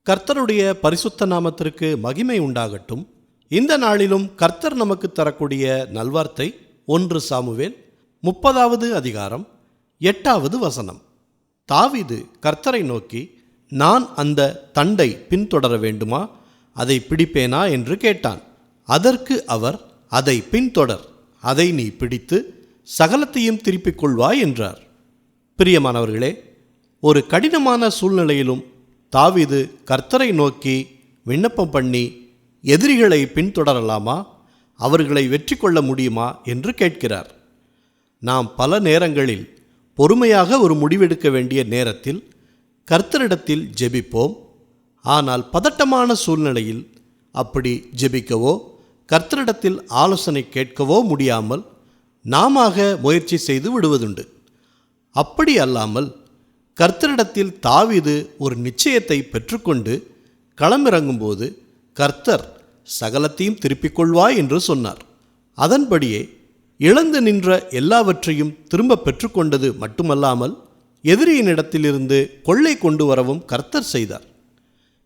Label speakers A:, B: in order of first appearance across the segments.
A: கர்த்தருடைய பரிசுத்த நாமத்திற்கு மகிமை உண்டாகட்டும். இந்த நாளிலும் கர்த்தர் நமக்கு தரக்கூடிய நல்வார்த்தை 1 சாமுவேல் 30வது அதிகாரம் 8வது வசனம். தாவீது கர்த்தரை நோக்கி, நான் அந்த தண்டை பின்தொடர வேண்டுமா, அதை பிடிப்பேனா என்று கேட்டான். அதற்கு அவர், அதை பின்தொடர், அதை நீ பிடித்து சகலத்தையும் திருப்பிக் கொள்வாய் என்றார். பிரியமானவர்களே, ஒரு கடினமான சூழ்நிலையிலும் தாவீது கர்த்தரை நோக்கி விண்ணப்பம் பண்ணி எதிரிகளை பின்தொடரலாமா, அவர்களை வெற்றி கொள்ள முடியுமா என்று கேட்கிறார். நாம் பல நேரங்களில் பொறுமையாக ஒரு முடிவெடுக்க வேண்டிய நேரத்தில் கர்த்தரிடத்தில் ஜெபிப்போம். ஆனால் பதட்டமான சூழ்நிலையில் அப்படி ஜெபிக்கவோ கர்த்தரிடத்தில் ஆலோசனை கேட்கவோ முடியாமல் நாம முயற்சி செய்து விடுவதுண்டு. அப்படி அல்லாமல் கர்த்தரிடத்தில் தாவீது ஒரு நிச்சயத்தை பெற்றுக்கொண்டு களமிறங்கும்போது கர்த்தர் சகலத்தையும் திருப்பிக் கொள்வாய் என்று சொன்னார். அதன்படியே இழந்து நின்ற எல்லாவற்றையும் திரும்ப பெற்றுக்கொண்டது மட்டுமல்லாமல் எதிரியினிடத்திலிருந்து கொள்ளை கொண்டு வரவும் கர்த்தர் செய்தார்.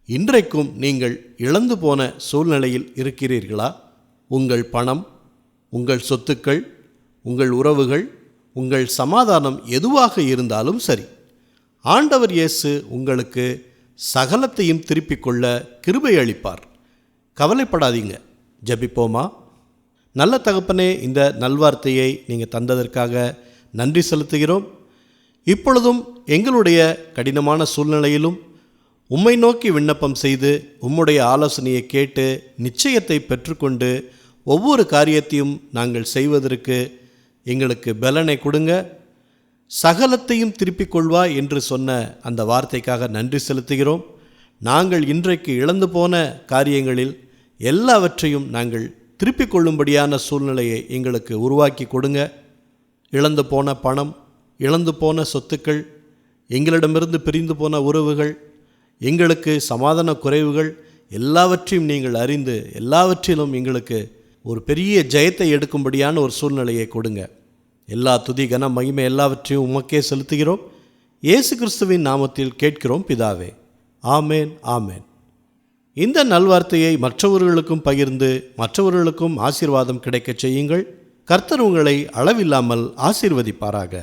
A: இன்றைக்கும் நீங்கள் இழந்து போன சூழ்நிலையில் இருக்கிறீர்களா? உங்கள் பணம், உங்கள் சொத்துக்கள், உங்கள் உறவுகள், உங்கள் சமாதானம் எதுவாக இருந்தாலும் சரி, ஆண்டவர் இயேசு உங்களுக்கு சகலத்தையும் திருப்பிக் கொள்ள கிருபை அளிப்பார். கவலைப்படாதீங்க. ஜெபிப்போமா? நல்ல தகப்பனே, இந்த நல்வார்த்தையை நீங்கள் தந்ததற்காக நன்றி செலுத்துகிறோம். இப்பொழுதும் எங்களுடைய கடினமான சூழ்நிலையிலும் உம்மை நோக்கி விண்ணப்பம் செய்து உம்முடைய ஆலோசனையை கேட்டு நிச்சயத்தை பெற்றுக்கொண்டு ஒவ்வொரு காரியத்தையும் நாங்கள் செய்வதற்கு எங்களுக்கு பலனை கொடுங்க. சகலத்தையும் திருப்பிக் கொள்வாய் என்று சொன்ன அந்த வார்த்தைக்காக நன்றி செலுத்துகிறோம். நாங்கள் இன்றைக்கு இழந்து போன காரியங்களில் எல்லாவற்றையும் நாங்கள் திருப்பிக் கொள்ளும்படியான சூழ்நிலையை எங்களுக்கு உருவாக்கி கொடுங்க. இழந்து போன பணம், இழந்து போன சொத்துக்கள், எங்களிடமிருந்து பிரிந்து போன உறவுகள், எங்களுக்கு சமாதான குறைவுகள் எல்லாவற்றையும் நீங்கள் அறிந்து எல்லாவற்றிலும் எங்களுக்கு ஒரு பெரிய ஜெயத்தை எடுக்கும்படியான ஒரு சூழ்நிலையை கொடுங்க. எல்லா துதி கன மகிமை எல்லாவற்றையும் உமக்கே செலுத்துகிறோம். இயேசு கிறிஸ்துவின் நாமத்தில் கேட்கிறோம் பிதாவே. ஆமேன், ஆமேன். இந்த நல்வார்த்தையை மற்றவர்களுக்கும் பகிர்ந்து மற்றவர்களுக்கும் ஆசீர்வாதம் கிடைக்கச் செய்யுங்கள். கர்த்தர் உங்களை அளவில்லாமல் ஆசீர்வதிப்பாராக.